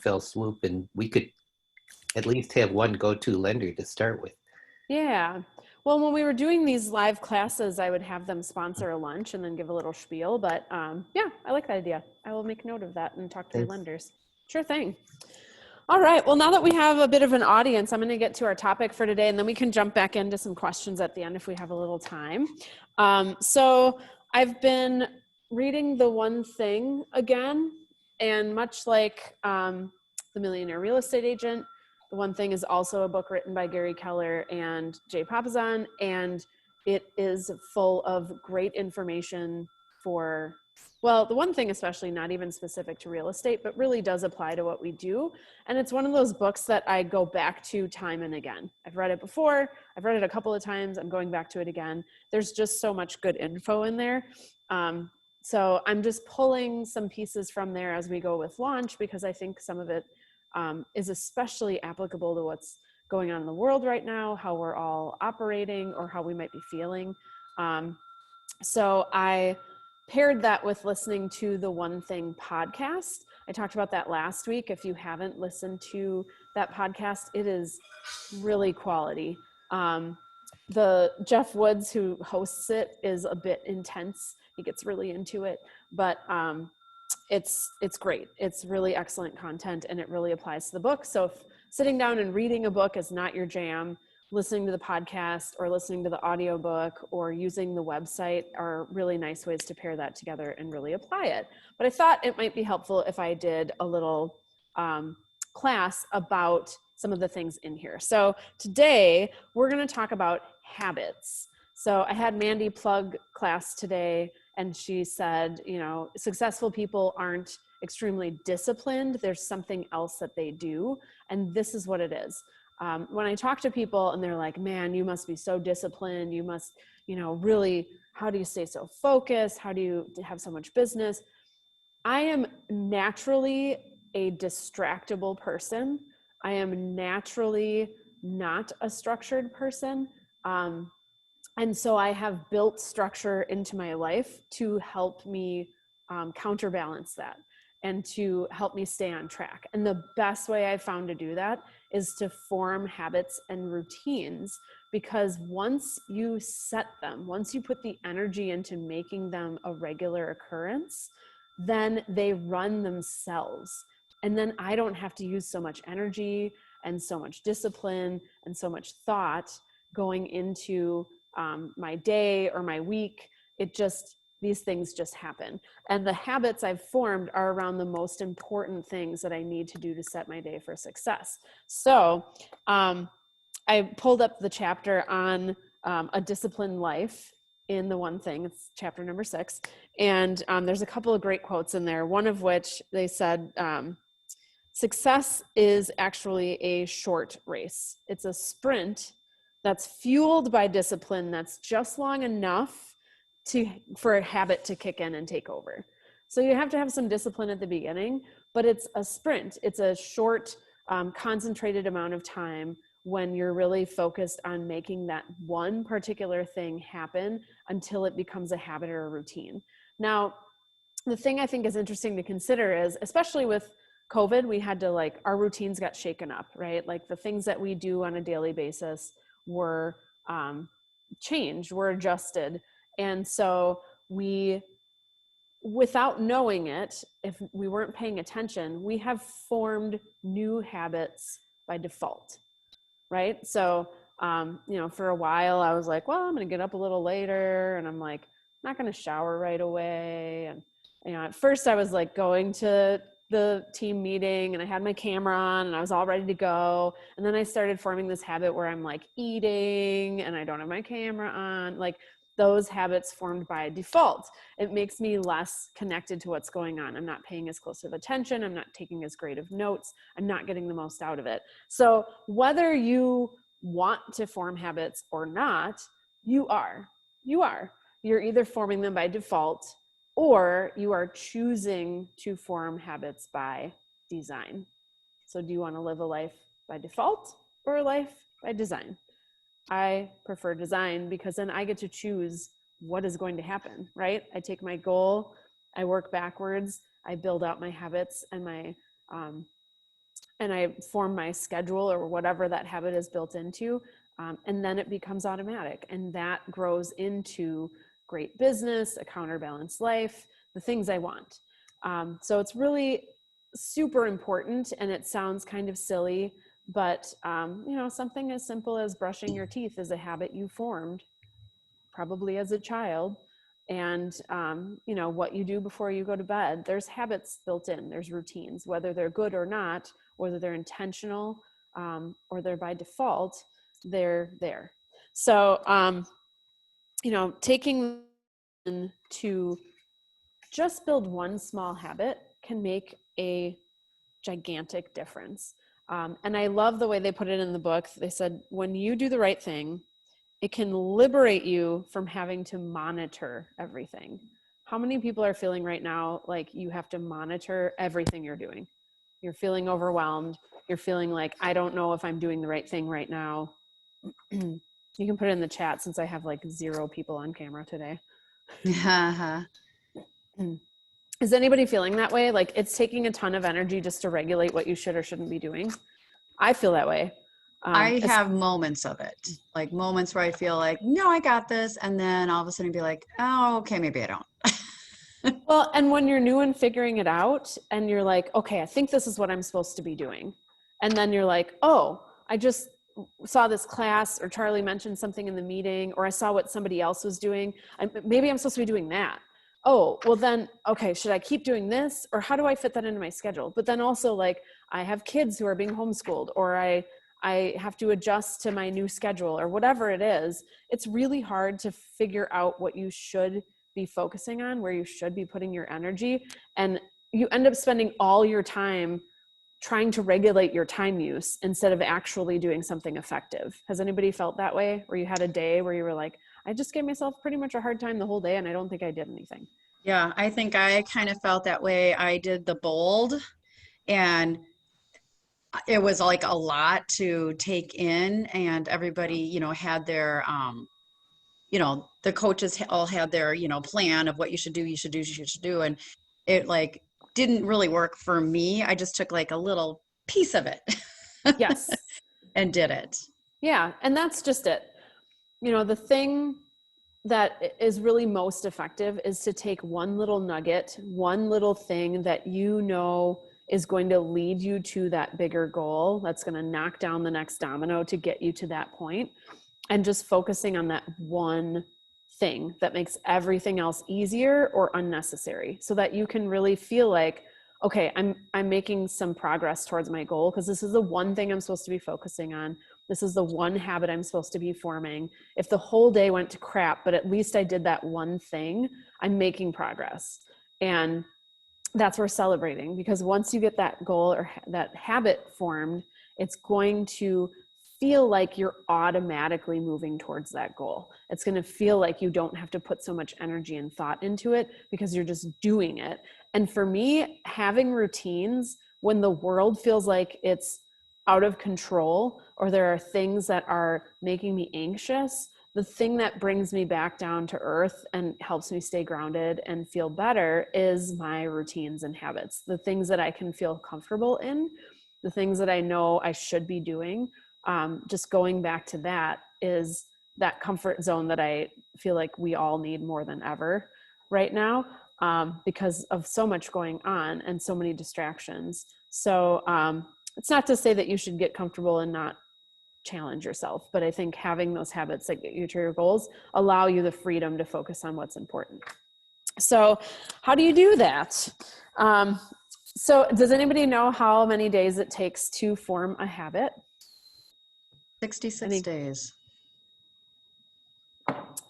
fell swoop, and we could at least have one go-to lender to start with. Yeah. Well, when we were doing these live classes, I would have them sponsor a lunch and then give a little spiel. But yeah, I like that idea. I will make note of that and talk to your Thanks. lenders. Sure thing. All right. Well, now that we have a bit of an audience, I'm going to get to our topic for today, and then we can jump back into some questions at the end if we have a little time. So I've been reading The One Thing again, and much like The Millionaire Real Estate Agent, The One Thing is also a book written by Gary Keller and Jay Papasan, and it is full of great information for, well, The One Thing especially, not even specific to real estate, but really does apply to what we do. And it's one of those books that I go back to time and again. I've read it before, I've read it a couple of times, I'm going back to it again. There's just so much good info in there. So I'm just pulling some pieces from there as we go with launch, because I think some of it is especially applicable to what's going on in the world right now, how we're all operating or how we might be feeling. So I paired that with listening to the One Thing podcast. I talked about that last week. If you haven't listened to that podcast, it is really quality. The Jeff Woods, who hosts it, is a bit intense. He gets really into it, but it's great. It's really excellent content, and it really applies to the book. So if sitting down and reading a book is not your jam, listening to the podcast or listening to the audiobook or using the website are really nice ways to pair that together and really apply it. But I thought it might be helpful if I did a little class about some of the things in here. So today we're going to talk about habits. So I had Mandy plug class today, and she said, you know, successful people aren't extremely disciplined. There's something else that they do. And this is what it is. When I talk to people and they're like, man, you must be so disciplined. You must, you know, really, how do you stay so focused? How do you have so much business? I am naturally a distractible person. I am naturally not a structured person. And so I have built structure into my life to help me counterbalance that and to help me stay on track. And the best way I've found to do that is to form habits and routines, because once you set them, once you put the energy into making them a regular occurrence, then they run themselves. And then I don't have to use so much energy and so much discipline and so much thought going into my day or my week. These things just happen. And the habits I've formed are around the most important things that I need to do to set my day for success. So I pulled up the chapter on a disciplined life in The One Thing. It's chapter number 6. And there's a couple of great quotes in there, one of which they said, success is actually a short race. It's a sprint that's fueled by discipline that's just long enough for a habit to kick in and take over. So you have to have some discipline at the beginning, but it's a sprint. It's a short, concentrated amount of time when you're really focused on making that one particular thing happen until it becomes a habit or a routine. Now, the thing I think is interesting to consider is, especially with COVID, we had to our routines got shaken up, right? Like the things that we do on a daily basis were changed, were adjusted. And so we, without knowing it, if we weren't paying attention, we have formed new habits by default, right? So, for a while I was like, well, I'm going to get up a little later, and I'm like, not going to shower right away. And, at first I was like going to the team meeting and I had my camera on and I was all ready to go. And then I started forming this habit where I'm like eating and I don't have my camera on. Like those habits formed by default. It makes me less connected to what's going on. I'm not paying as close of attention. I'm not taking as great of notes. I'm not getting the most out of it. So whether you want to form habits or not, you are. You're either forming them by default or you are choosing to form habits by design. So do you want to live a life by default or a life by design? I prefer design because then I get to choose what is going to happen, right? I take my goal, I work backwards, I build out my habits and my and I form my schedule or whatever that habit is built into. And then it becomes automatic, and that grows into great business, a counterbalanced life, the things I want. So it's really super important, and it sounds kind of silly, but something as simple as brushing your teeth is a habit you formed probably as a child. And what you do before you go to bed, there's habits built in, there's routines, whether they're good or not, whether they're intentional or they're by default, they're there. So taking to just build one small habit can make a gigantic difference. And I love the way they put it in the book. They said, when you do the right thing, it can liberate you from having to monitor everything. How many people are feeling right now like you have to monitor everything you're doing? You're feeling overwhelmed. You're feeling like, I don't know if I'm doing the right thing right now. You can put it in the chat since I have like 0 people on camera today. Is anybody feeling that way? Like it's taking a ton of energy just to regulate what you should or shouldn't be doing? I feel that way. I have moments of it, like moments where I feel like, no, I got this. And then all of a sudden be like, oh, okay, maybe I don't. Well, and when you're new and figuring it out and you're like, okay, I think this is what I'm supposed to be doing. And then you're like, oh, I just saw this class, or Charlie mentioned something in the meeting, or I saw what somebody else was doing. Maybe I'm supposed to be doing that. Oh, well then, okay, should I keep doing this? Or how do I fit that into my schedule? But then also like I have kids who are being homeschooled, or I have to adjust to my new schedule, or whatever it is. It's really hard to figure out what you should be focusing on, where you should be putting your energy. And you end up spending all your time trying to regulate your time use instead of actually doing something effective. Has anybody felt that way, where you had a day where you were like, I just gave myself pretty much a hard time the whole day and I don't think I did anything? Yeah, I think I kind of felt that way. I did the bold, and it was like a lot to take in, and everybody, had their, the coaches all had their, plan of what you should do. And it like didn't really work for me. I just took like a little piece of it. Yes. And did it. Yeah. And that's just it. The thing that is really most effective is to take one little nugget, one little thing that is going to lead you to that bigger goal, that's going to knock down the next domino to get you to that point, and just focusing on that one thing that makes everything else easier or unnecessary, so that you can really feel like, okay, I'm making some progress towards my goal, because this is the one thing I'm supposed to be focusing on. This is the one habit I'm supposed to be forming. If the whole day went to crap, but at least I did that one thing, I'm making progress. And that's where celebrating, because once you get that goal or that habit formed, it's going to feel like you're automatically moving towards that goal. It's going to feel like you don't have to put so much energy and thought into it, because you're just doing it. And for me, having routines when the world feels like it's out of control, or there are things that are making me anxious, the thing that brings me back down to earth and helps me stay grounded and feel better is my routines and habits. The things that I can feel comfortable in, the things that I know I should be doing. Just going back to that is that comfort zone that I feel like we all need more than ever right now, because of so much going on and so many distractions. So it's not to say that you should get comfortable and not challenge yourself, but I think having those habits that get you to your goals allow you the freedom to focus on what's important. So how do you do that? So does anybody know how many days it takes to form a habit? 66 days.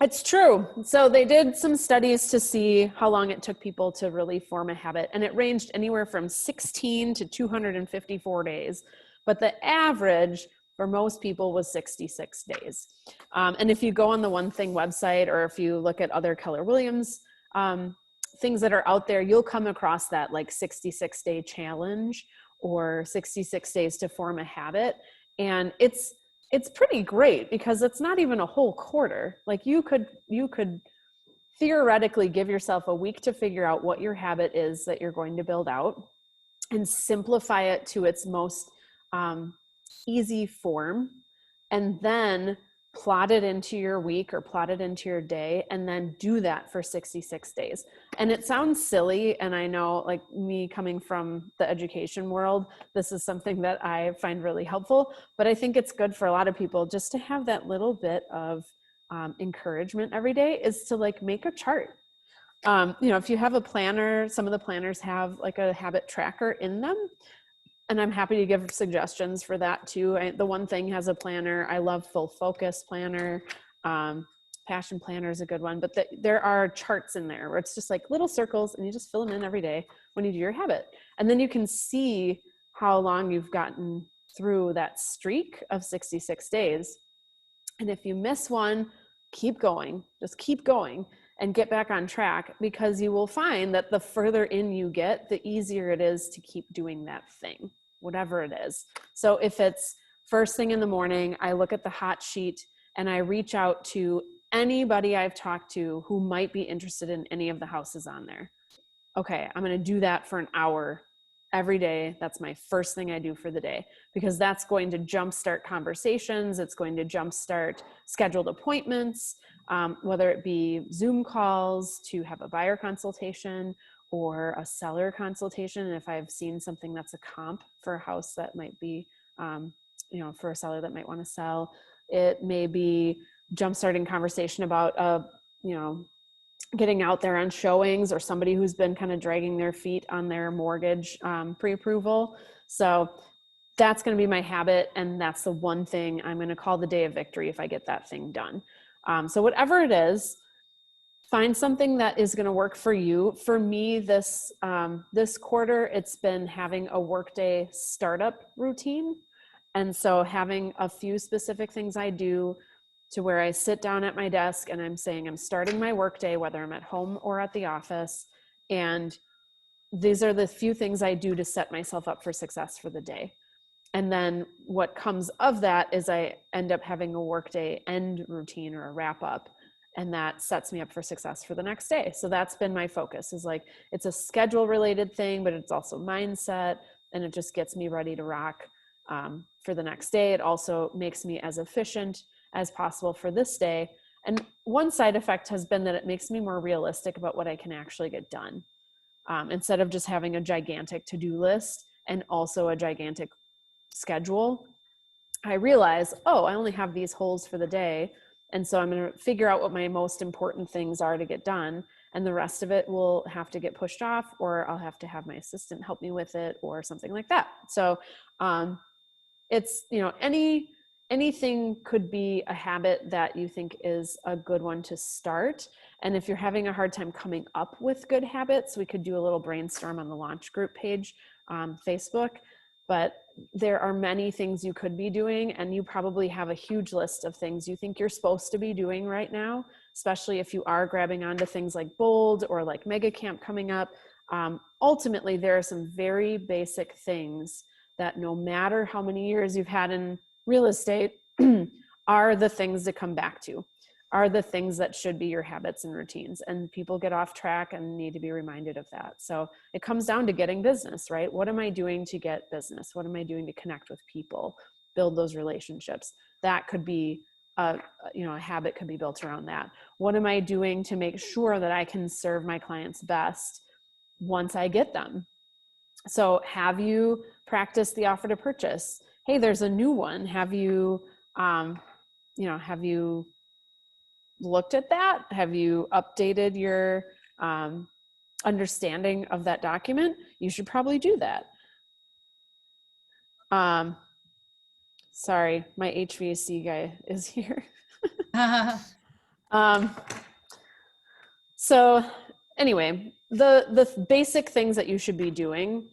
It's true. So they did some studies to see how long it took people to really form a habit, and it ranged anywhere from 16 to 254 days. But the average for most people was 66 days. And if you go on the One Thing website, or if you look at other Keller Williams things that are out there, you'll come across that like 66-day challenge, or 66 days to form a habit. And it's pretty great, because it's not even a whole quarter. Like you could theoretically give yourself a week to figure out what your habit is that you're going to build out, and simplify it to its most easy form, and then plot it into your week or plot it into your day, and then do that for 66 days. And it sounds silly, and I know, like, me coming from the education world, this is something that I find really helpful, but I think it's good for a lot of people just to have that little bit of encouragement every day, is to like make a chart. If you have a planner, some of the planners have like a habit tracker in them, and I'm happy to give suggestions for that too. The One Thing has a planner. I love Full Focus Planner. Passion Planner is a good one, but there are charts in there where it's just like little circles, and you just fill them in every day when you do your habit. And then you can see how long you've gotten through that streak of 66 days. And if you miss one, keep going, just keep going and get back on track, because you will find that the further in you get, the easier it is to keep doing that thing, whatever it is. So if it's first thing in the morning, I look at the hot sheet and I reach out to anybody I've talked to who might be interested in any of the houses on there. Okay, I'm going to do that for an hour every day. That's my first thing I do for the day, because that's going to jumpstart conversations. It's going to jumpstart scheduled appointments, whether it be Zoom calls to have a buyer consultation or a seller consultation. And if I've seen something that's a comp for a house that might be, for a seller that might want to sell, it may be jumpstarting conversation about, getting out there on showings, or somebody who's been kind of dragging their feet on their mortgage pre-approval. So that's going to be my habit. And that's the one thing I'm going to call the day of victory if I get that thing done. So whatever it is, find something that is going to work for you. For me, this quarter, it's been having a workday startup routine. And so having a few specific things I do to where I sit down at my desk and I'm saying I'm starting my workday, whether I'm at home or at the office. And these are the few things I do to set myself up for success for the day. And then what comes of that is I end up having a workday end routine or a wrap up, and that sets me up for success for the next day. So that's been my focus, is like, it's a schedule related thing, but it's also mindset, and it just gets me ready to rock for the next day. It also makes me as efficient as possible for this day. And one side effect has been that it makes me more realistic about what I can actually get done. Instead of just having a gigantic to-do list and also a gigantic schedule, I realize, I only have these holes for the day. And so I'm going to figure out what my most important things are to get done. And the rest of it will have to get pushed off, or I'll have to have my assistant help me with it, or something like that. So it's, anything could be a habit that you think is a good one to start. And if you're having a hard time coming up with good habits, we could do a little brainstorm on the launch group page on Facebook. But there are many things you could be doing, and you probably have a huge list of things you think you're supposed to be doing right now, especially if you are grabbing onto things like Bold or like Mega Camp coming up. Ultimately, there are some very basic things that, no matter how many years you've had in real estate, are the things to come back to, are the things that should be your habits and routines. And people get off track and need to be reminded of that. So it comes down to getting business, right? What am I doing to get business? What am I doing to connect with people, build those relationships? That could be a habit could be built around that. What am I doing to make sure that I can serve my clients best once I get them? So have you practiced the offer to purchase? Hey, there's a new one. Have you, have you looked at that? Have you updated your understanding of that document? You should probably do that. Sorry, my HVAC guy is here. So anyway, the basic things that you should be doing,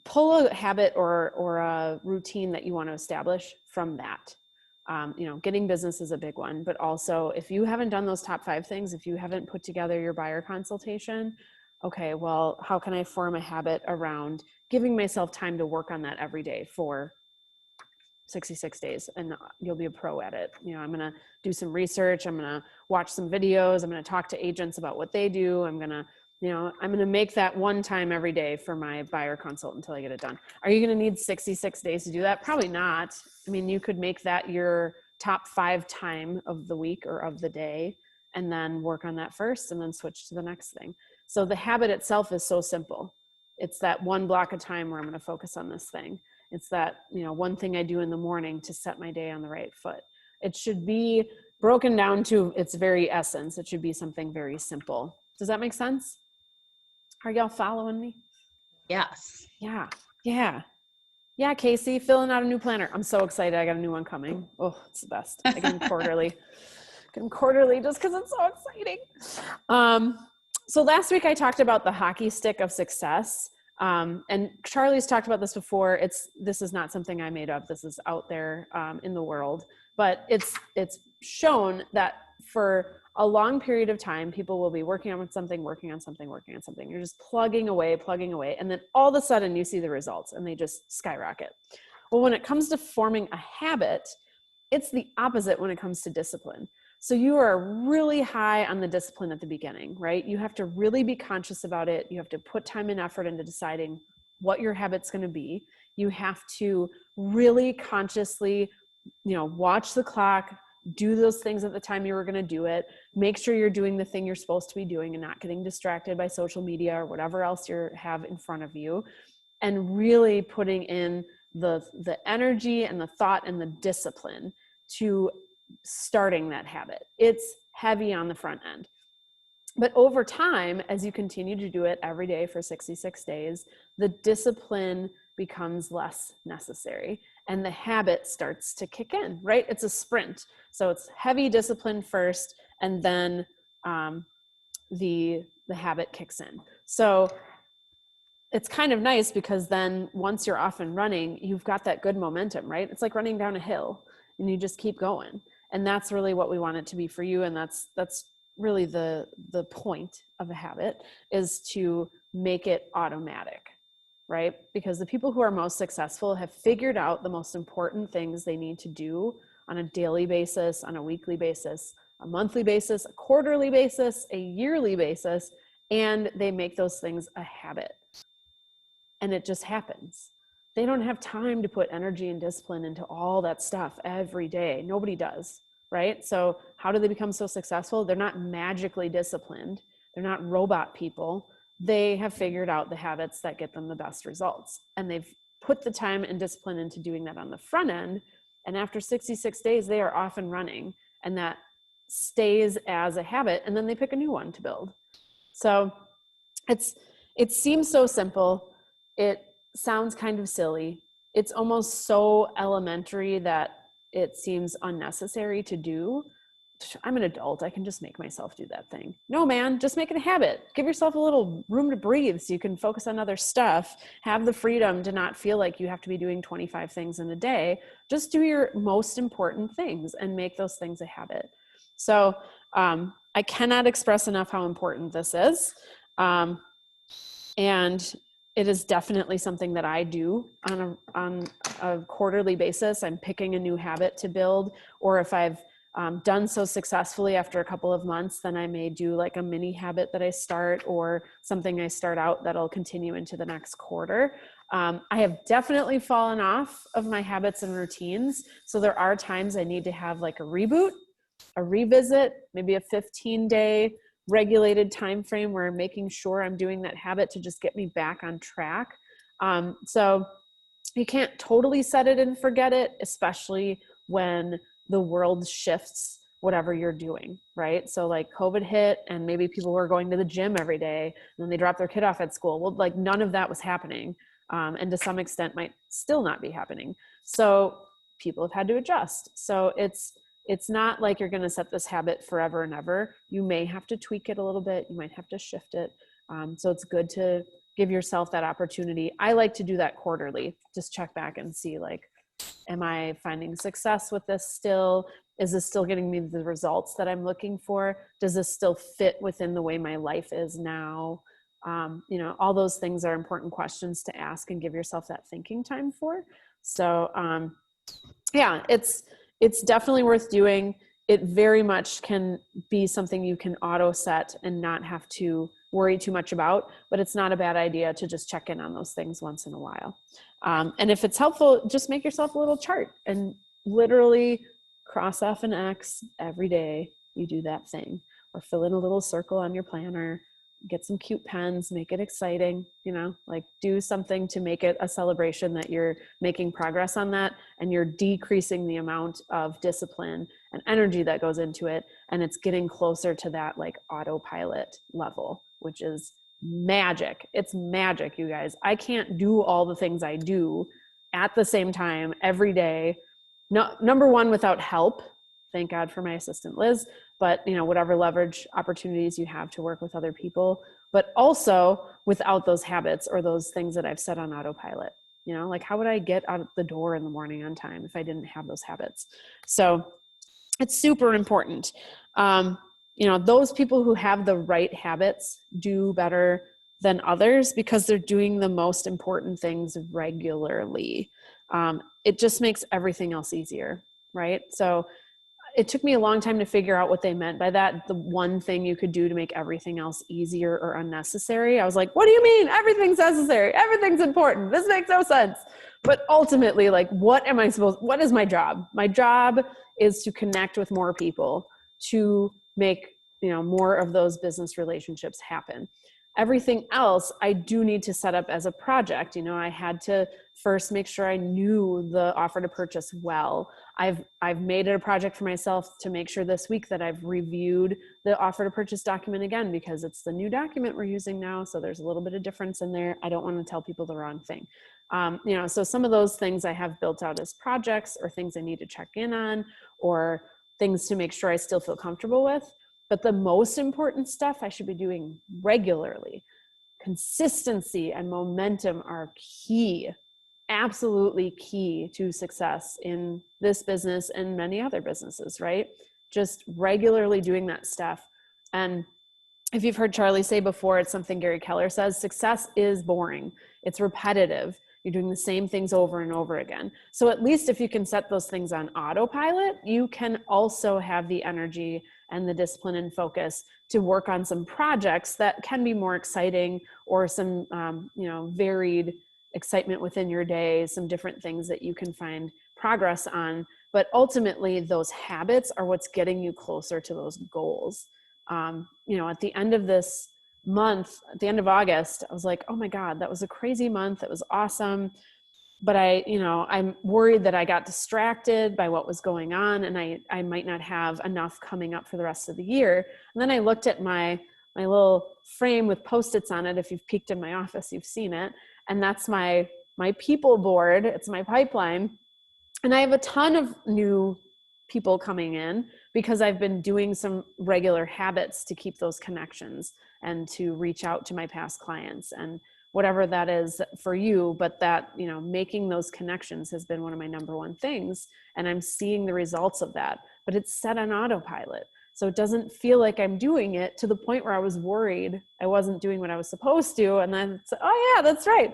pull a habit or a routine that you want to establish from that. Getting business is a big one, but also if you haven't done those top 5 things, if you haven't put together your buyer consultation, okay, well, how can I form a habit around giving myself time to work on that every day for 66 days, and you'll be a pro at it. I'm going to do some research. I'm going to watch some videos. I'm going to talk to agents about what they do. I'm going to, you know, I'm going to make that one time every day for my buyer consult until I get it done. Are you going to need 66 days to do that? Probably not. I mean, you could make that your top 5 time of the week or of the day, and then work on that first and then switch to the next thing. So the habit itself is so simple. It's that one block of time where I'm going to focus on this thing. It's that, you know, one thing I do in the morning to set my day on the right foot. It should be broken down to its very essence. It should be something very simple. Does that make sense? Are y'all following me? Yes. Yeah. Yeah. Yeah, Casey, filling out a new planner. I'm so excited. I got a new one coming. Oh, it's the best. I get them quarterly. Get them quarterly just because it's so exciting. So last week I talked about the hockey stick of success. And Charlie's talked about this before. This is not something I made up. This is out there in the world. But it's shown that for a long period of time, people will be working on something. You're just plugging away. And then all of a sudden you see the results and they just skyrocket. Well, when it comes to forming a habit, it's the opposite when it comes to discipline. So you are really high on the discipline at the beginning, right? You have to really be conscious about it. You have to put time and effort into deciding what your habit's going to be. You have to really consciously, you know, watch the clock, do those things at the time you were going to do it. Make sure you're doing the thing you're supposed to be doing and not getting distracted by social media or whatever else you have in front of you. And really putting in the energy and the thought and the discipline to starting that habit. It's heavy on the front end. But over time, as you continue to do it every day for 66 days, the discipline becomes less necessary and the habit starts to kick in, right? It's a sprint. So it's heavy discipline first, and then the habit kicks in. So it's kind of nice because then once you're off and running, you've got that good momentum, right? It's like running down a hill and you just keep going. And that's really what we want it to be for you. And that's really the point of a habit, is to make it automatic, right? Because the people who are most successful have figured out the most important things they need to do on a daily basis, on a weekly basis, a monthly basis, a quarterly basis, a yearly basis, and they make those things a habit. And it just happens. They don't have time to put energy and discipline into all that stuff every day. Nobody does, right? So how do they become so successful? They're not magically disciplined. They're not robot people. They have figured out the habits that get them the best results. And they've put the time and discipline into doing that on the front end. And after 66 days, they are off and running. And that stays as a habit. And then they pick a new one to build. So it seems so simple. It sounds kind of silly. It's almost so elementary that it seems unnecessary to do. I'm an adult. I can just make myself do that thing. No, man, just make it a habit. Give yourself a little room to breathe so you can focus on other stuff. Have the freedom to not feel like you have to be doing 25 things in a day. Just do your most important things and make those things a habit. So I cannot express enough how important this is. And it is definitely something that I do on a quarterly basis. I'm picking a new habit to build, or if I've done so successfully after a couple of months, then I may do like a mini habit that I start, or something I start out that'll continue into the next quarter. I have definitely fallen off of my habits and routines. So there are times I need to have like a reboot, a revisit, maybe a 15-day regulated time frame where I'm making sure I'm doing that habit to just get me back on track. So you can't totally set it and forget it, especially when the world shifts whatever you're doing, right? So like COVID hit and maybe people were going to the gym every day and then they dropped their kid off at school. Well, like none of that was happening. And to some extent might still not be happening. So people have had to adjust. So it's not like you're going to set this habit forever and ever. You may have to tweak it a little bit. You might have to shift it. So it's good to give yourself that opportunity. I like to do that quarterly. Just check back and see, like, am I finding success with this still? Is this still getting me the results that I'm looking for? Does this still fit within the way my life is now? All those things are important questions to ask and give yourself that thinking time for. So, yeah, it's definitely worth doing. it very much can be something you can auto set and not have to worry too much about, but it's not a bad idea to just check in on those things once in a while. And if it's helpful, just make yourself a little chart and literally cross off an X every day you do that thing, or fill in a little circle on your planner, get some cute pens, make it exciting, you know, like do something to make it a celebration that you're making progress on that, and you're decreasing the amount of discipline and energy that goes into it, and it's getting closer to that like autopilot level, which is magic. It's magic, you guys. I can't do all the things I do at the same time every day. No, number one, without help. Thank God for my assistant Liz, but you know, whatever leverage opportunities you have to work with other people, but also without those habits or those things that I've set on autopilot. You know, like how would I get out the door in the morning on time if I didn't have those habits? So it's super important. You know, those people who have the right habits do better than others because they're doing the most important things regularly. It just makes everything else easier, right? So it took me a long time to figure out what they meant by that. The one thing you could do to make everything else easier or unnecessary. I was like, what do you mean? Everything's necessary. Everything's important. This makes no sense. But ultimately, like, what is my job? My job is to connect with more people to make, you know, more of those business relationships happen. Everything else I do need to set up as a project. You know, I had to first make sure I knew the offer to purchase well. I've made it a project for myself to make sure this week that I've reviewed the offer to purchase document again, because it's the new document we're using now. So there's a little bit of difference in there. I don't want to tell people the wrong thing. You know, so some of those things I have built out as projects or things I need to check in on, or things to make sure I still feel comfortable with. But the most important stuff I should be doing regularly. Consistency and momentum are key, absolutely key to success in this business and many other businesses, right? Just regularly doing that stuff. And if you've heard Charlie say before, it's something Gary Keller says, success is boring. It's repetitive. You're doing the same things over and over again. So at least if you can set those things on autopilot, you can also have the energy and the discipline and focus to work on some projects that can be more exciting, or some, you know, varied excitement within your day, some different things that you can find progress on. But ultimately, those habits are what's getting you closer to those goals. You know, at the end of this month, at the end of August, I was like, oh my God, that was a crazy month. It was awesome. But I'm worried that I got distracted by what was going on, and I might not have enough coming up for the rest of the year. And then I looked at my little frame with Post-its on it. If you've peeked in my office, you've seen it. And that's my people board. It's my pipeline. And I have a ton of new people coming in because I've been doing some regular habits to keep those connections and to reach out to my past clients and whatever that is for you. But that, you know, making those connections has been one of my number one things. And I'm seeing the results of that, but it's set on autopilot. So it doesn't feel like I'm doing it, to the point where I was worried I wasn't doing what I was supposed to. And then it's, oh yeah, that's right.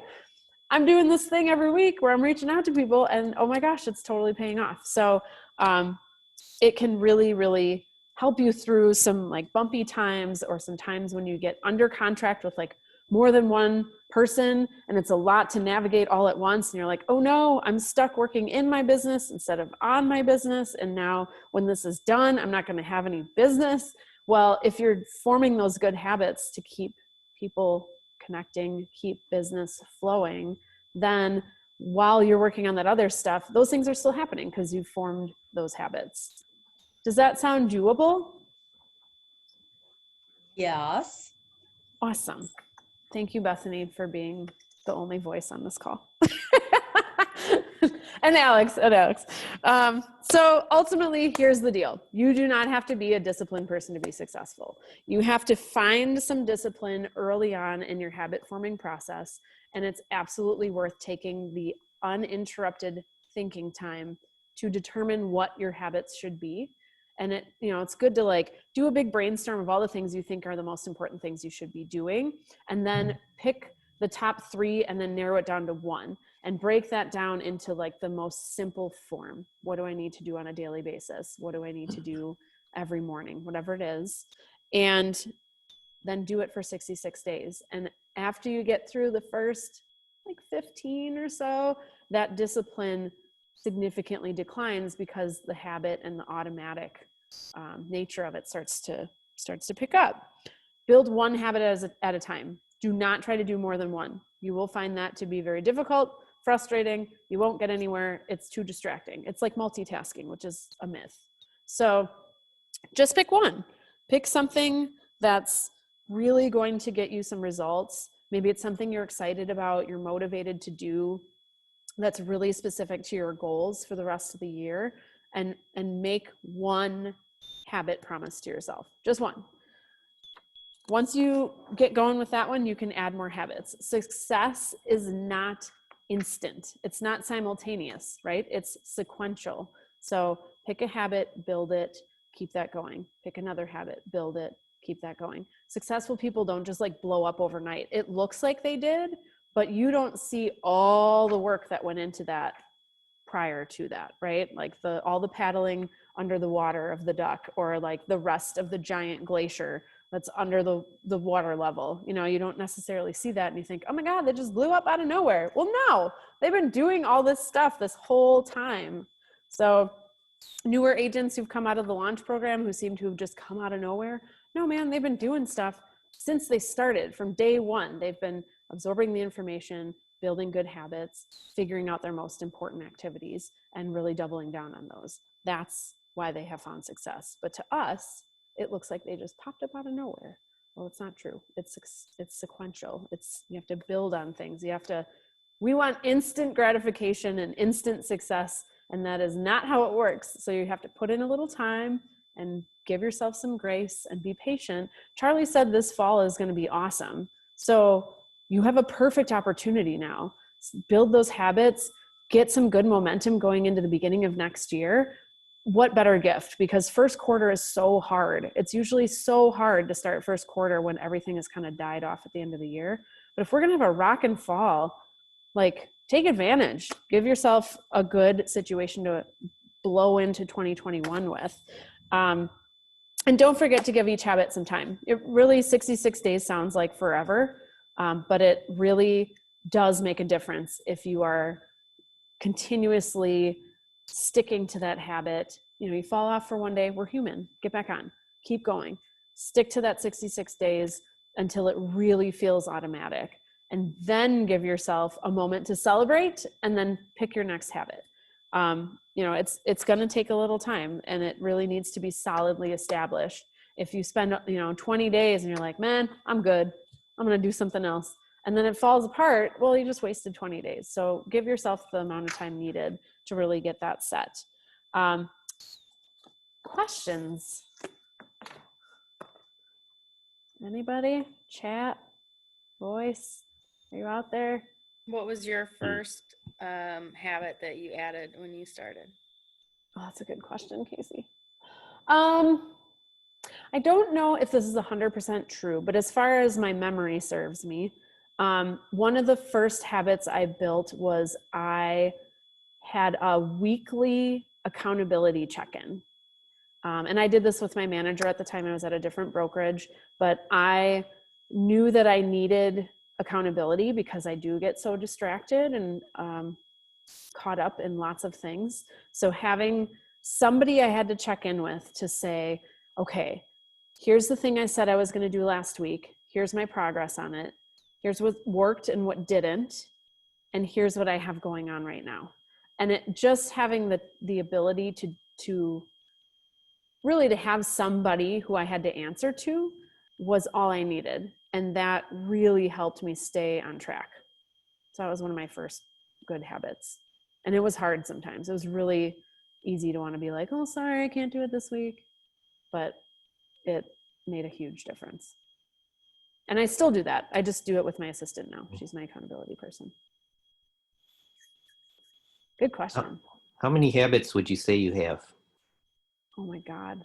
I'm doing this thing every week where I'm reaching out to people, and oh my gosh, it's totally paying off. So it can really, really help you through some like bumpy times, or some times when you get under contract with like more than one person and it's a lot to navigate all at once. And you're like, oh no, I'm stuck working in my business instead of on my business. And now when this is done, I'm not going to have any business. Well, if you're forming those good habits to keep people connecting, keep business flowing, then while you're working on that other stuff, those things are still happening because you've formed those habits. Does that sound doable? Yes. Awesome. Thank you, Bethany, for being the only voice on this call. and Alex. So ultimately, here's the deal. You do not have to be a disciplined person to be successful. You have to find some discipline early on in your habit forming process. And it's absolutely worth taking the uninterrupted thinking time to determine what your habits should be. And it's good to like do a big brainstorm of all the things you think are the most important things you should be doing, and then pick the top 3 and then narrow it down to 1. and break that down into like the most simple form. What do I need to do on a daily basis? What do I need to do every morning, whatever it is, and then do it for 66 days. And after you get through the first like 15 or so, that discipline significantly declines because the habit and the automatic nature of it starts to pick up. Build one habit at a time. Do not try to do more than one. You will find that to be very difficult, frustrating. You won't get anywhere. It's too distracting. It's like multitasking, which is a myth. So just pick one. Pick something that's really going to get you some results. Maybe it's something you're excited about, you're motivated to do, that's really specific to your goals for the rest of the year, and make one habit promise to yourself. Just one. Once you get going with that one, you can add more habits. Success is not instant. It's not simultaneous, right? It's sequential. So pick a habit, build it, keep that going. Pick another habit, build it, keep that going. Successful people don't just like blow up overnight. It looks like they did, but you don't see all the work that went into that prior to that, right? Like all the paddling under the water of the duck, or like the rest of the giant glacier that's under the water level. You know, you don't necessarily see that and you think, oh my God, they just blew up out of nowhere. Well, no, they've been doing all this stuff this whole time. So newer agents who've come out of the launch program who seem to have just come out of nowhere, no, man, they've been doing stuff since they started. From day one, they've been absorbing the information, building good habits, figuring out their most important activities, and really doubling down on those. That's why they have found success. But to us, it looks like they just popped up out of nowhere. Well, it's not true. It's sequential. You have to build on things. We want instant gratification and instant success, and that is not how it works. So you have to put in a little time and give yourself some grace and be patient. Charlie said this fall is going to be awesome. So you have a perfect opportunity now. Build those habits, get some good momentum going into the beginning of next year. What better gift? Because first quarter is so hard. It's usually so hard to start first quarter when everything has kind of died off at the end of the year. But if we're going to have a rockin' fall, like, take advantage. Give yourself a good situation to blow into 2021 with. And don't forget to give each habit some time. It really, 66 days sounds like forever, but it really does make a difference if you are continuously sticking to that habit. You know, you fall off for one day, we're human. Get back on. Keep going. Stick to that 66 days until it really feels automatic. And then give yourself a moment to celebrate, and then pick your next habit. You know, it's going to take a little time, and it really needs to be solidly established. If you spend, 20 days and you're like, man, I'm good, I'm going to do something else, and then it falls apart, well, you just wasted 20 days. So give yourself the amount of time needed to really get that set. Questions? Anybody? Chat? Voice? Are you out there? What was your first habit that you added when you started? Oh, that's a good question, Casey. I don't know if this is 100% true, but as far as my memory serves me, one of the first habits I built was I had a weekly accountability check-in. And I did this with my manager at the time. I was at a different brokerage, but I knew that I needed accountability because I do get so distracted and caught up in lots of things. So having somebody I had to check in with to say, okay, here's the thing I said I was going to do last week. Here's my progress on it. Here's what worked and what didn't. And here's what I have going on right now. And it just having the ability to really to have somebody who I had to answer to was all I needed. And that really helped me stay on track. So that was one of my first good habits. And it was hard sometimes. It was really easy to want to be like, oh, sorry, I can't do it this week. But it made a huge difference. And I still do that. I just do it with my assistant now. She's my accountability person. Good question. How many habits would you say you have? Oh my God.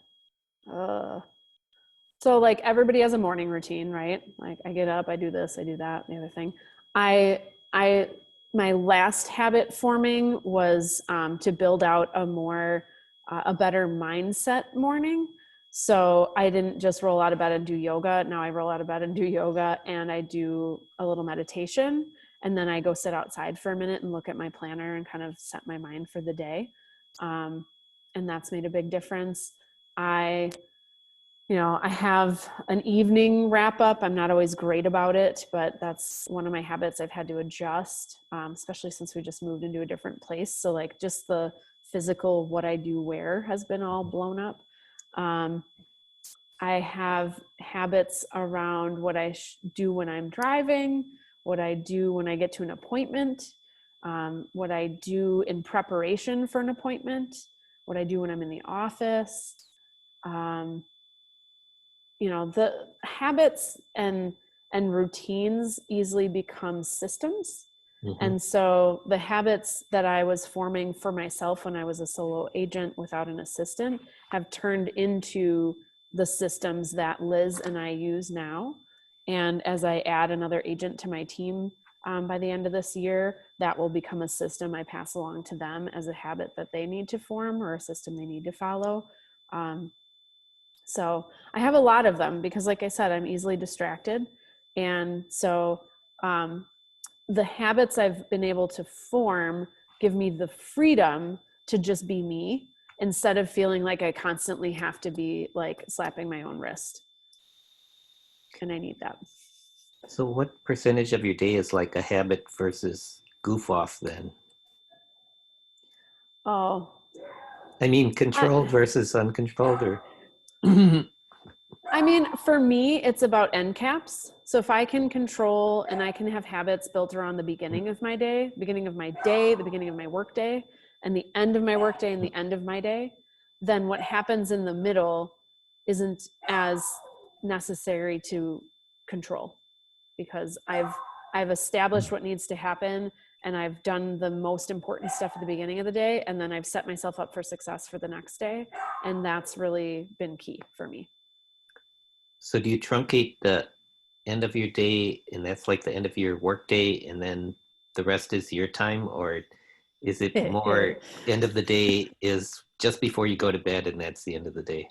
So like everybody has a morning routine, right? Like I get up, I do this, I do that, the other thing. I my last habit forming was to build out a better mindset morning. So I didn't just roll out of bed and do yoga. Now I roll out of bed and do yoga, and I do a little meditation. And then I go sit outside for a minute and look at my planner and kind of set my mind for the day. And that's made a big difference. I have an evening wrap up. I'm not always great about it, but that's one of my habits I've had to adjust, especially since we just moved into a different place. So like just the physical, what I do where has been all blown up. I have habits around what I do when I'm driving, what I do when I get to an appointment, what I do in preparation for an appointment, what I do when I'm in the office. The habits and routines easily become systems. Mhm. And so the habits that I was forming for myself when I was a solo agent without an assistant have turned into the systems that Liz and I use now. And as I add another agent to my team by the end of this year, that will become a system I pass along to them as a habit that they need to form or a system they need to follow. So I have a lot of them because, like I said, I'm easily distracted. And so the habits I've been able to form give me the freedom to just be me instead of feeling like I constantly have to be like slapping my own wrist. And I need that. So what percentage of your day is like a habit versus goof off then? Oh, I mean, controlled versus uncontrolled, or I mean, for me, it's about end caps. So if I can control and I can have habits built around the beginning of my day, the beginning of my work day, and the end of my work day and the end of my day, then what happens in the middle isn't as necessary to control because I've established what needs to happen and I've done the most important stuff at the beginning of the day, and then I've set myself up for success for the next day. And that's really been key for me. so do you truncate the end of your day and that's like the end of your work day and then the rest is your time, or is it more end of the day is just before you go to bed and that's the end of the day?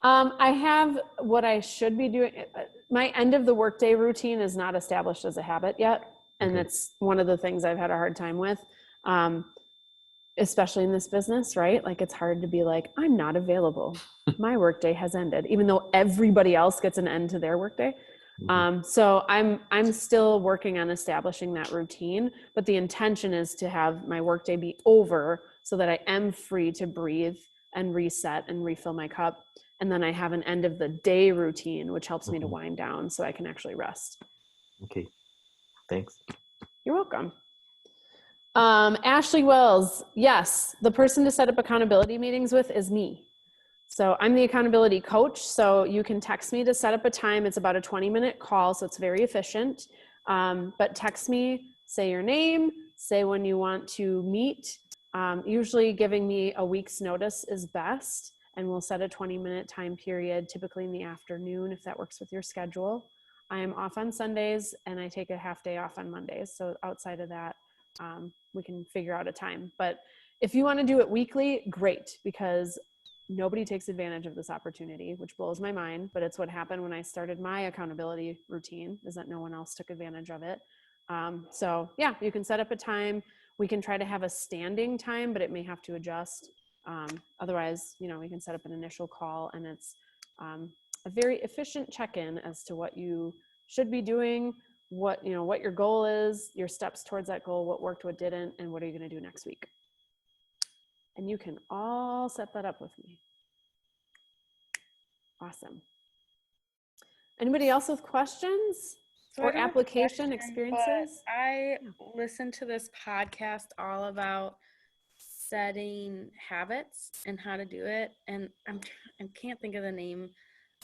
I have what I should be doing. My end of the workday routine is not established as a habit yet. And Okay. it's one of the things I've had a hard time with, especially in this business, right? Like it's hard to be like, I'm not available. My workday has ended, even though everybody else gets an end to their workday. Mhm. So I'm still working on establishing that routine, but the intention is to have my workday be over so that I am free to breathe and reset and refill my cup. And then I have an end of the day routine, which helps me to Mhm. wind down so I can actually rest. Okay, thanks. You're welcome. Ashley Wells, yes, the person to set up accountability meetings with is me. So I'm the accountability coach. So you can text me to set up a time. It's about a 20-minute call, so it's very efficient. But text me, say your name, say when you want to meet. Usually giving me a week's notice is best. And we'll set a 20-minute time period, typically in the afternoon, if that works with your schedule. I am off on Sundays and I take a half day off on Mondays. So outside of that, we can figure out a time. But if you want to do it weekly, great, because nobody takes advantage of this opportunity, which blows my mind, but it's what happened when I started my accountability routine, is that no one else took advantage of it. So yeah, you can set up a time. We can try to have a standing time, but it may have to adjust. Otherwise, we can set up an initial call, and it's a very efficient check-in as to what you should be doing, what your goal is, your steps towards that goal, what worked, what didn't, and what are you going to do next week. And you can all set that up with me. Awesome. Anybody else with questions So I or don't have a application question, experiences? but I listened to this podcast all about setting habits and how to do it. And I can't think of the name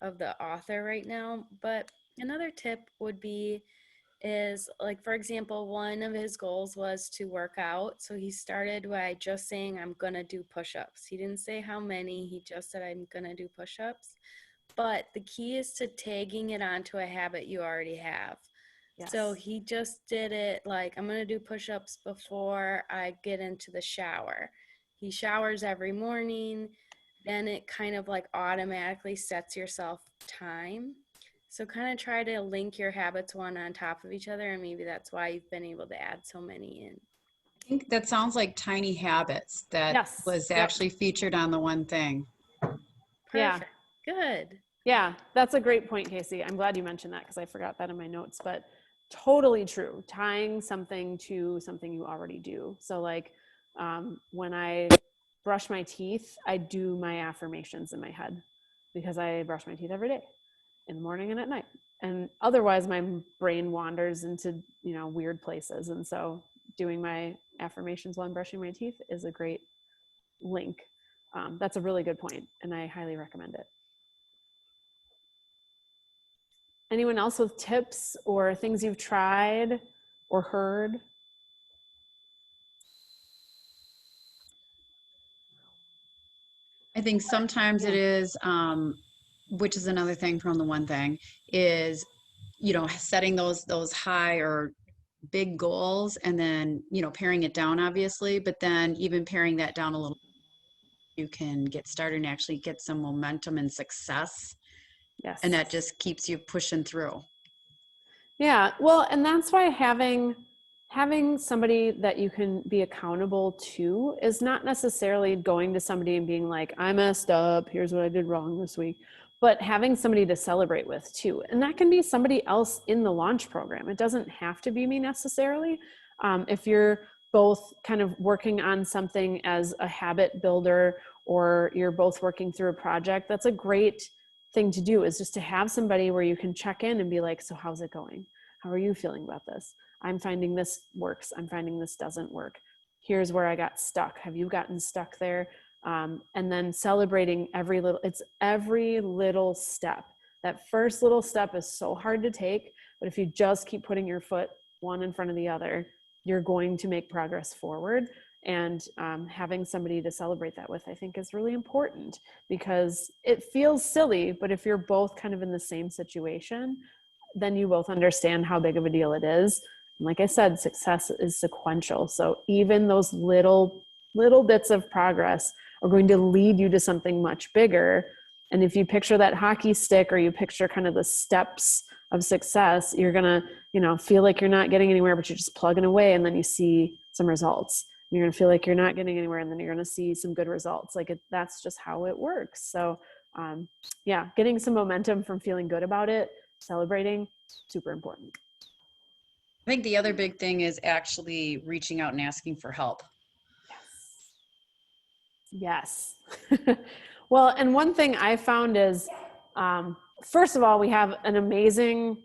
of the author right now, but another tip would be is like, for example, one of his goals was to work out. So he started by just saying, I'm going to do push-ups. He didn't say how many. He just said, I'm going to do push-ups. But the key is to tagging it onto a habit you already have. So Yes. he just did it like, I'm going to do push-ups before I get into the shower. He showers every morning, then it kind of like automatically sets yourself time. So kind of try to link your habits one on top of each other, and maybe that's why you've been able to add so many in. I think that sounds like Tiny Habits that Yes. was Yep. actually featured on the One Thing. Yeah. Perfect. Good. Yeah, that's a great point, Casey. I'm glad you mentioned that because I forgot that in my notes, but totally true. Tying something to something you already do. So like when I brush my teeth, I do my affirmations in my head because I brush my teeth every day in the morning and at night. And otherwise my brain wanders into, weird places. And so doing my affirmations while I'm brushing my teeth is a great link. That's a really good point, and I highly recommend it. Anyone else with tips or things you've tried or heard? I think sometimes it is, which is another thing from the One Thing, is, setting those high or big goals and then, paring it down, obviously, but then even paring that down a little, you can get started and actually get some momentum and success. Yes. And that just keeps you pushing through. Yeah, well, and that's why having somebody that you can be accountable to is not necessarily going to somebody and being like, I messed up, here's what I did wrong this week, but having somebody to celebrate with too. And that can be somebody else in the launch program. It doesn't have to be me necessarily. If you're both kind of working on something as a habit builder, or you're both working through a project, that's a great thing to do, is just to have somebody where you can check in and be like, so how's it going? How are you feeling about this? I'm finding this works. I'm finding this doesn't work. Here's where I got stuck. Have you gotten stuck there? And then celebrating every little step. That first little step is so hard to take, but if you just keep putting your foot one in front of the other, you're going to make progress forward. And having somebody to celebrate that with, I think, is really important, because it feels silly, but if you're both kind of in the same situation, then you both understand how big of a deal it is. And like I said, success is sequential. So even those little bits of progress are going to lead you to something much bigger. And if you picture that hockey stick, or you picture kind of the steps of success, you're gonna, feel like you're not getting anywhere, but you're just plugging away, and then you see some results. You're gonna feel like you're not getting anywhere, and then you're gonna see some good results. That's just how it works. So yeah, getting some momentum from feeling good about it, celebrating, super important. I think the other big thing is actually reaching out and asking for help. Yes. Well, and one thing I found is, first of all, we have an amazing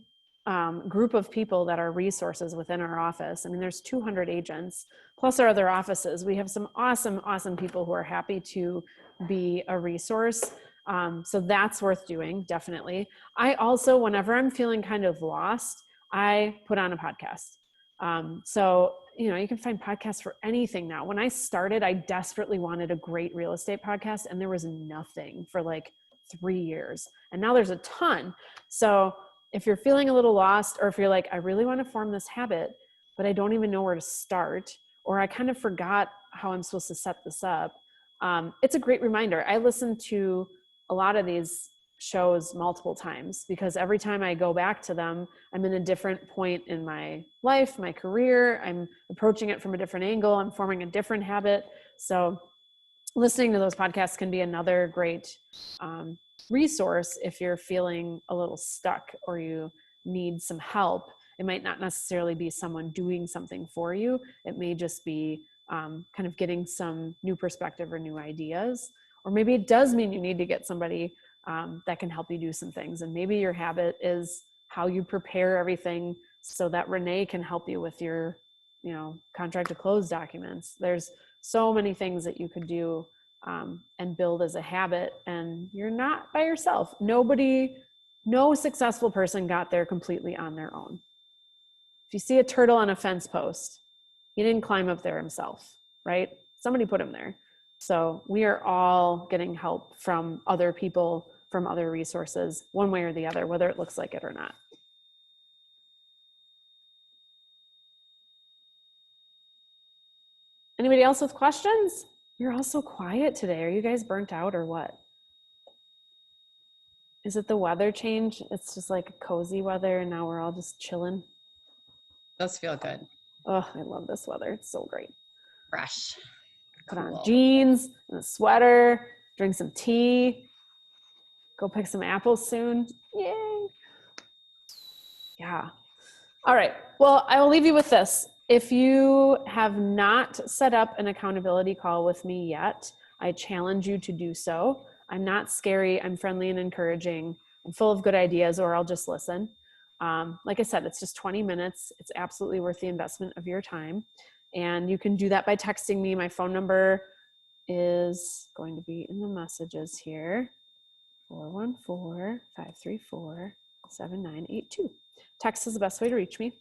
group of people that are resources within our office. I mean, there's 200 agents, plus our other offices. We have some awesome, awesome people who are happy to be a resource. So that's worth doing, definitely. I also, whenever I'm feeling kind of lost, I put on a podcast. So, you can find podcasts for anything now. When I started, I desperately wanted a great real estate podcast, and there was nothing for like 3 years. And now there's a ton. So if you're feeling a little lost, or if you're like, I really want to form this habit, but I don't even know where to start, or I kind of forgot how I'm supposed to set this up, it's a great reminder. I listen to a lot of these shows multiple times, because every time I go back to them, I'm in a different point in my life, my career. I'm approaching it from a different angle. I'm forming a different habit. So listening to those podcasts can be another great resource if you're feeling a little stuck or you need some help. It might not necessarily be someone doing something for you. It may just be kind of getting some new perspective or new ideas. Or maybe it does mean you need to get somebody that can help you do some things. And maybe your habit is how you prepare everything so that Renee can help you with your, contract to close documents. There's so many things that you could do and build as a habit, and you're not by yourself. No successful person got there completely on their own. If you see a turtle on a fence post, he didn't climb up there himself, right? Somebody put him there. So we are all getting help from other people, from other resources, one way or the other, whether it looks like it or not. else with questions? You're all so quiet today. Are you guys burnt out or what? Is it the weather change? It's just like cozy weather and now we're all just chilling. Does feel good. Oh, I love this weather. It's so great. Fresh. Put on Cool. jeans and a sweater, drink some tea, go pick some apples soon. Yay. Yeah. All right. Well, I will leave you with this. If you have not set up an accountability call with me yet, I challenge you to do so. I'm not scary. I'm friendly and encouraging. I'm full of good ideas, or I'll just listen. Like I said, it's just 20 minutes. It's absolutely worth the investment of your time. And you can do that by texting me. My phone number is going to be in the messages here. 414-534-7982. Text is the best way to reach me.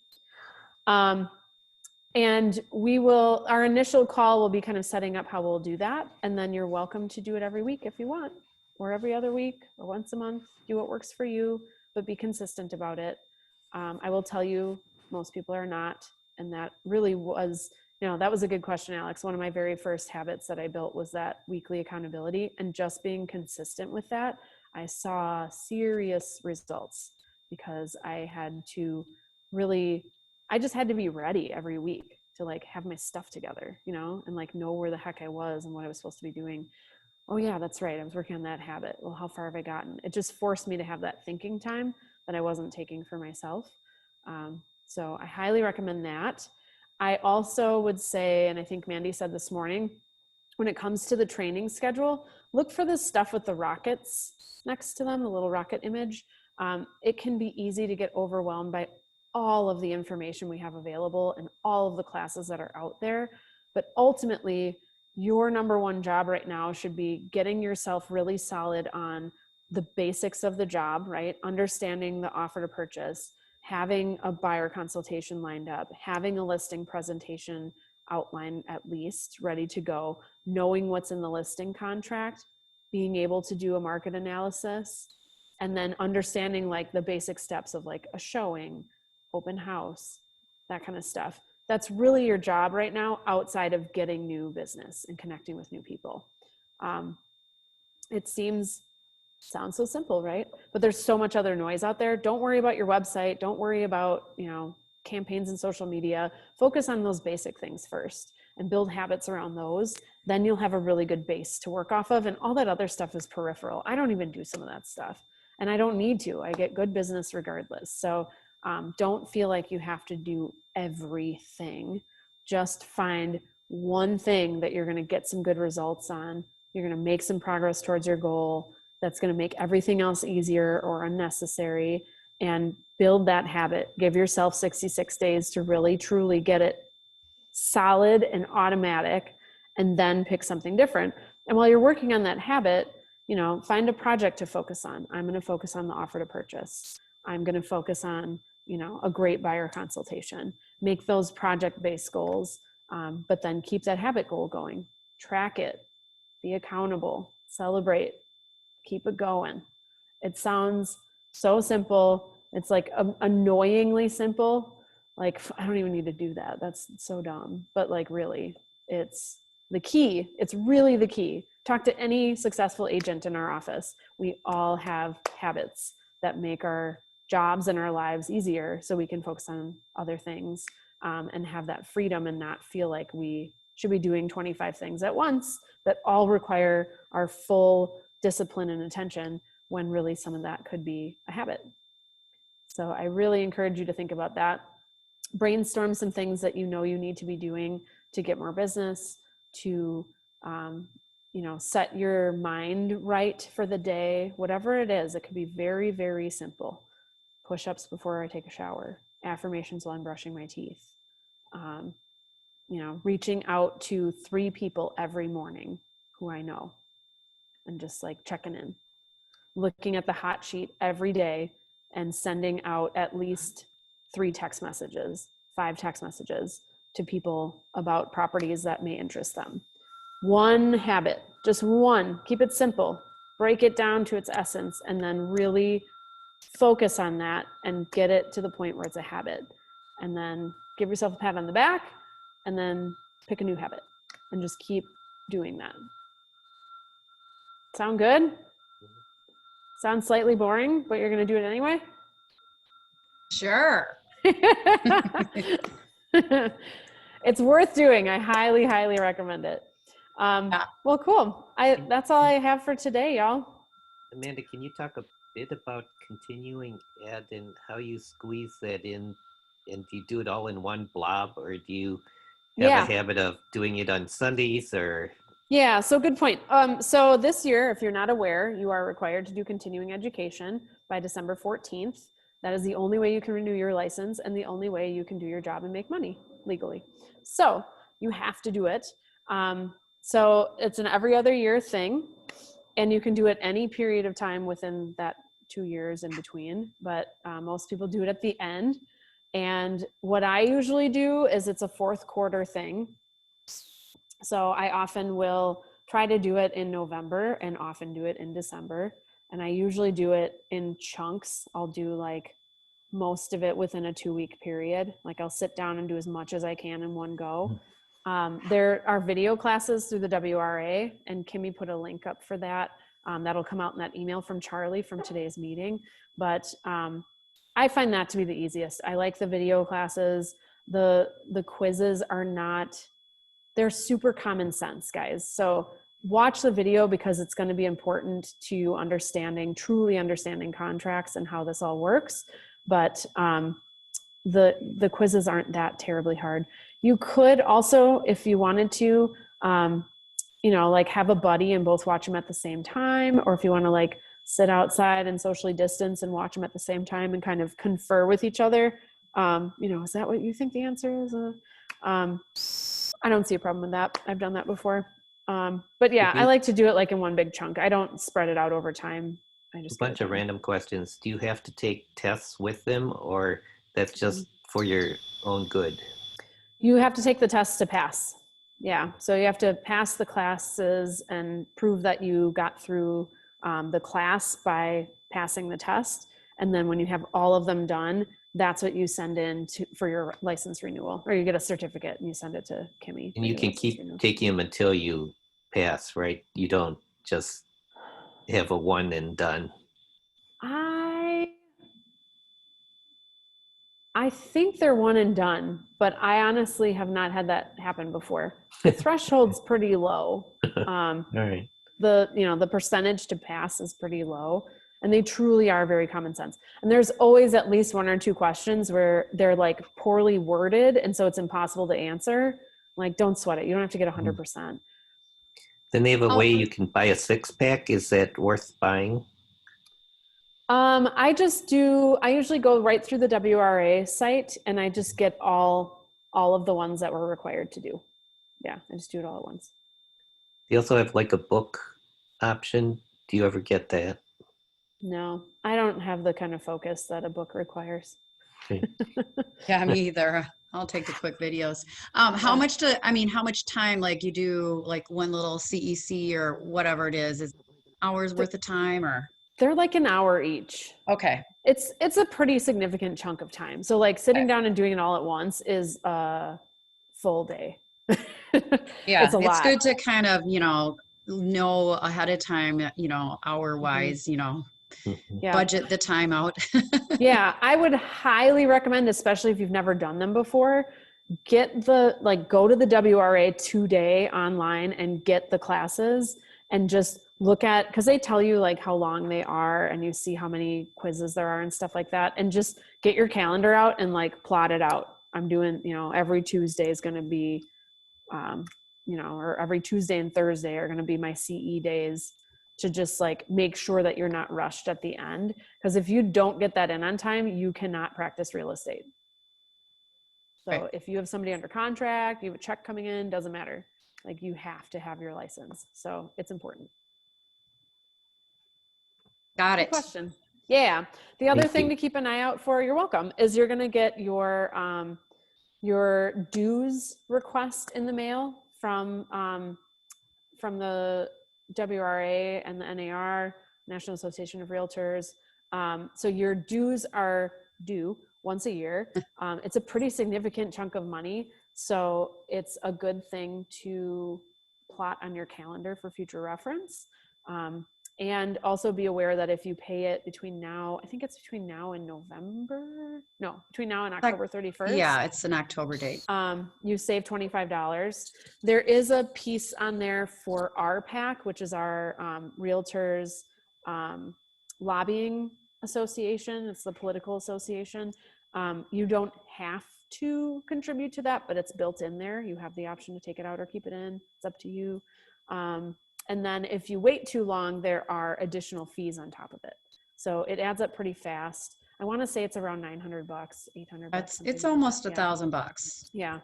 And our initial call will be kind of setting up how we'll do that. And then you're welcome to do it every week if you want, or every other week, or once a month. Do what works for you, but be consistent about it. I will tell you, most people are not. And that really was, that was a good question, Alex. One of my very first habits that I built was that weekly accountability, and just being consistent with that. I saw serious results because I just had to be ready every week to like have my stuff together, and like know where the heck I was and what I was supposed to be doing. Oh yeah, that's right. I was working on that habit. Well, how far have I gotten? It just forced me to have that thinking time that I wasn't taking for myself. So I highly recommend that. I also would say, and I think Mandy said this morning, when it comes to the training schedule, look for this stuff with the rockets next to them, the little rocket image. It can be easy to get overwhelmed by all of the information we have available and all of the classes that are out there. But ultimately, your number one job right now should be getting yourself really solid on the basics of the job, right? Understanding the offer to purchase, having a buyer consultation lined up, having a listing presentation outline at least ready to go, knowing what's in the listing contract, being able to do a market analysis, and then understanding like the basic steps of like a showing, open house, that kind of stuff. That's really your job right now outside of getting new business and connecting with new people. It sounds so simple, right? But there's so much other noise out there. Don't worry about your website. Don't worry about, campaigns and social media. Focus on those basic things first and build habits around those. Then you'll have a really good base to work off of. And all that other stuff is peripheral. I don't even do some of that stuff. And I don't need to. I get good business regardless. So don't feel like you have to do everything. Just find one thing that you're going to get some good results on. You're going to make some progress towards your goal. That's going to make everything else easier or unnecessary, and build that habit. Give yourself 66 days to really, truly get it solid and automatic, and then pick something different. And while you're working on that habit, find a project to focus on. I'm going to focus on the offer to purchase. I'm going to focus on, a great buyer consultation. Make those project-based goals, but then keep that habit goal going. Track it. Be accountable. Celebrate. Keep it going. It sounds so simple. It's like annoyingly simple. Like, I don't even need to do that. That's so dumb. But like, really, it's the key. It's really the key. Talk to any successful agent in our office. We all have habits that make our jobs and our lives easier so we can focus on other things, and have that freedom and not feel like we should be doing 25 things at once that all require our full discipline and attention, when really some of that could be a habit. So I really encourage you to think about that. Brainstorm some things that you need to be doing to get more business, to set your mind right for the day, whatever it is. It could be very, very simple. Push-ups before I take a shower, affirmations while I'm brushing my teeth, reaching out to 3 people every morning who I know and just like checking in, looking at the hot sheet every day and sending out at least 3 text messages, 5 text messages to people about properties that may interest them. One habit, just one. Keep it simple. Break it down to its essence, and then really focus on that and get it to the point where it's a habit. And then give yourself a pat on the back, and then pick a new habit. and just keep doing that. Sound good? Sounds slightly boring, but you're going to do it anyway? Sure. It's worth doing. I highly, highly recommend it. Well, cool. That's all I have for today, y'all. Amanda, can you talk a bit about continuing ed and how you squeeze that in? And do you do it all in one blob, or do you have a habit of doing it on Sundays or? Yeah, so good point. So this year, if you're not aware, you are required to do continuing education by December 14th. That is the only way you can renew your license and the only way you can do your job and make money legally. So you have to do it. So it's an every other year thing, and you can do it any period of time within that 2 years in between, but most people do it at the end. And what I usually do is it's a fourth quarter thing. So I often will try to do it in November and often do it in December. And I usually do it in chunks. I'll do like most of it within a 2-week period. Like I'll sit down and do as much as I can in one go. There are video classes through the WRA, and Kimmy put a link up for that. That'll come out in that email from Charlie from today's meeting. But I find that to be the easiest. I like the video classes. The quizzes are not, they're super common sense, guys. So watch the video because it's going to be important to you truly understanding contracts and how this all works. But the quizzes aren't that terribly hard. You could also, if you wanted to, like have a buddy and both watch them at the same time, or if you want to like sit outside and socially distance and watch them at the same time and kind of confer with each other. Is that what you think the answer is? I don't see a problem with that. I've done that before. But yeah, I like to do it like in one big chunk. I don't spread it out over time. I just a bunch of random questions. Do you have to take tests with them, or that's just for your own good? You have to take the tests to pass. Yeah. So you have to pass the classes and prove that you got through the class by passing the test. And then when you have all of them done, that's what you send in for your license renewal, or you get a certificate and you send it to Kimmy. And you can keep taking them until you pass, right? You don't just have a one and done. I think they're one and done, but I honestly have not had that happen before. The threshold's pretty low. All right. The percentage to pass is pretty low, and they truly are very common sense. And there's always at least 1 or 2 questions where they're like poorly worded, and so it's impossible to answer. Like, don't sweat it. You don't have to get 100%. Then they have a way you can buy a 6-pack. Is that worth buying? I usually go right through the WRA site, and I just get all of the ones that we're required to do. Yeah, I just do it all at once. They also have like a book option. Do you ever get that? No, I don't have the kind of focus that a book requires. Okay. Yeah, me either. I'll take the quick videos. How much time, like you do like one little CEC or whatever it is hours worth of time, or? They're like an hour each. Okay. It's a pretty significant chunk of time. So like sitting down and doing it all at once is a full day. Yeah, it's good to kind of, know ahead of time, hour wise, budget the time out. Yeah, I would highly recommend, especially if you've never done them before, go to the WRA today online and get the classes and just look at, because they tell you like how long they are and you see how many quizzes there are and stuff like that, and just get your calendar out and like plot it out. I'm doing, every Tuesday is going to be, or every Tuesday and Thursday are going to be my CE days, to just like make sure that you're not rushed at the end. Because if you don't get that in on time, you cannot practice real estate. So Right. If you have somebody under contract, you have a check coming in, doesn't matter. Like you have to have your license. So it's important. Got Good it. question. Yeah. The other Thank thing you. to keep an eye out for, you're welcome, is you're going to get your dues request in the mail from the WRA and the NAR, National Association of Realtors. So your dues are due once a year. It's a pretty significant chunk of money. So it's a good thing to plot on your calendar for future reference. And also be aware that if you pay it between now, I think it's between now and November, no, between now and October 31st. Yeah, it's an October date. You save $25. There is a piece on there for RPAC, which is our Realtors Lobbying Association. It's the political association. You don't have to contribute to that, but it's built in there. You have the option to take it out or keep it in. It's up to you. And then if you wait too long, there are additional fees on top of it. So it adds up pretty fast. I want to say it's around $900, $800. It's almost $1,000. Yeah.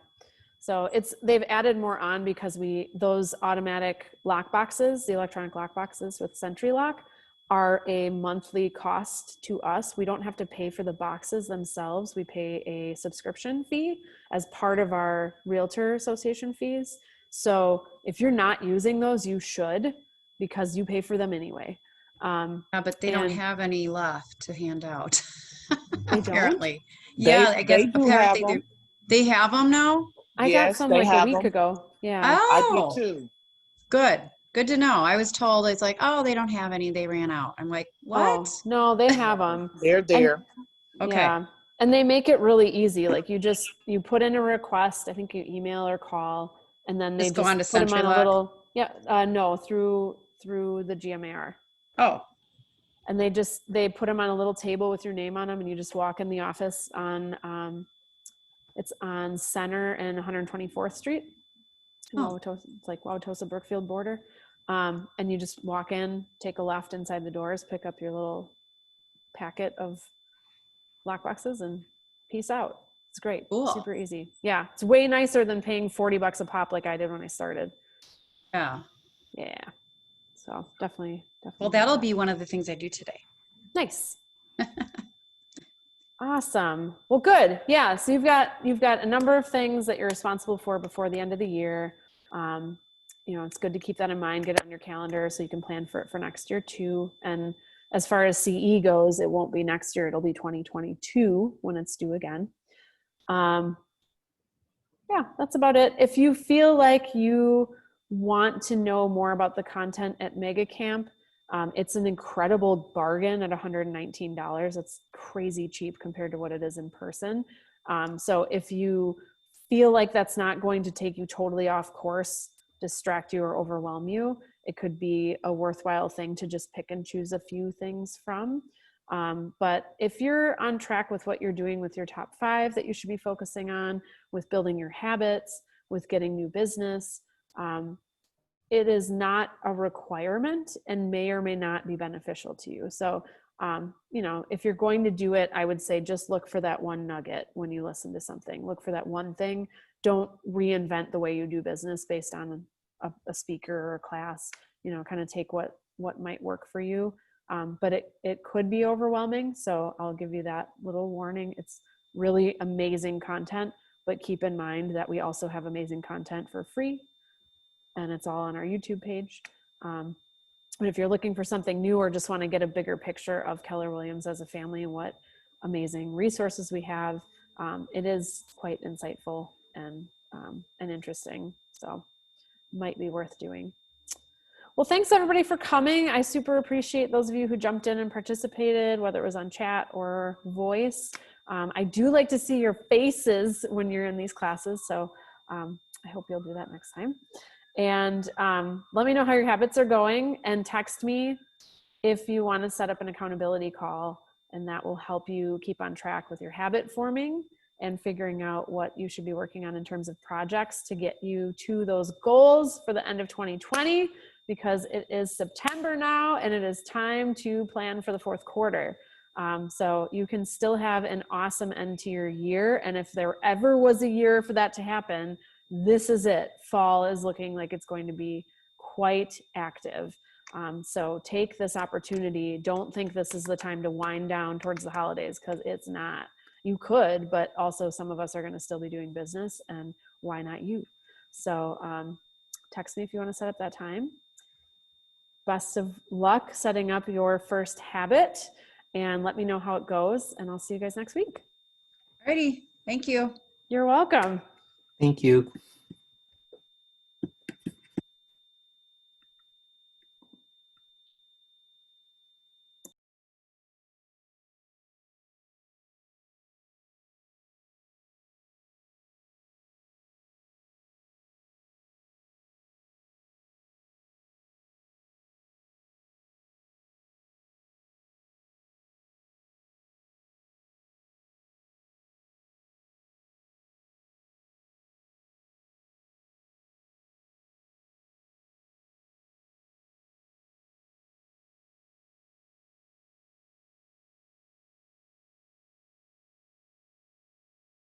So they've added more on because those automatic lock boxes, the electronic lock boxes with Sentry Lock, are a monthly cost to us. We don't have to pay for the boxes themselves. We pay a subscription fee as part of our Realtor Association fees. So if you're not using those, you should, because you pay for them anyway. But they don't have any left to hand out. They Apparently. They- Yeah, I guess they do apparently have 'em. they have them now. I Yes, got some they like a have week 'em. ago. Yeah. I Oh, did too. good. Good to know. I was told it's like, oh, they don't have any. They ran out. I'm like, Oh, what? no, they have them. They're there. Okay. Yeah. And they make it really easy. Like you put in a request, I think you email or call, and then they Just just go on to put them on a CenturyLock? little, no, through the GMAR. Oh, And they put them on a little table with your name on them, and you just walk in the office on, it's on Center and 124th Street. in Oh. Wauwatosa. It's like Wauwatosa Brookfield border. And you just walk in, take a left inside the doors, pick up your little packet of lock boxes, and peace out. It's great. Cool. Super easy. Yeah. It's way nicer than paying $40 a pop like I did when I started. yeah. Yeah. So definitely. Well, do that'll that. be one of the things I do today. Nice. Awesome. Well, good. Yeah. So you've got a number of things that you're responsible for before the end of the year. It's good to keep that in mind, get it on your calendar so you can plan for it for next year too. And as far as CE goes, it won't be next year. It'll be 2022 when it's due again. Yeah, that's about it. If you feel like you want to know more about the content at Mega Camp, it's an incredible bargain at $119. It's crazy cheap compared to what it is in person. So if you feel like that's not going to take you totally off course, distract you, or overwhelm you, it could be a worthwhile thing to just pick and choose a few things from. But if you're on track with what you're doing with your top 5 that you should be focusing on, with building your habits, with getting new business, it is not a requirement and may or may not be beneficial to you. So, if you're going to do it, I would say just look for that one nugget when you listen to something. Look for that one thing. Don't reinvent the way you do business based on a speaker or a class. Kind of take what might work for you. But it could be overwhelming. So I'll give you that little warning. It's really amazing content, but keep in mind that we also have amazing content for free, and it's all on our YouTube page. And if you're looking for something new or just want to get a bigger picture of Keller Williams as a family and what amazing resources we have, it is quite insightful and interesting. So might be worth doing. Well, thanks everybody for coming. I super appreciate those of you who jumped in and participated, whether it was on chat or voice. I do like to see your faces when you're in these classes, so I hope you'll do that next time. And let me know how your habits are going, and text me if you want to set up an accountability call, and that will help you keep on track with your habit forming and figuring out what you should be working on in terms of projects to get you to those goals for the end of 2020, because it is September now and it is time to plan for the fourth quarter. So you can still have an awesome end to your year. And if there ever was a year for that to happen, this is it. Fall is looking like it's going to be quite active. So take this opportunity. Don't think this is the time to wind down towards the holidays, because it's not. You could, but also some of us are going to still be doing business, and why not you? So text me if you want to set up that time. Best of luck setting up your first habit, and let me know how it goes, and I'll see you guys next week. Alrighty. Thank you. You're welcome. Thank you.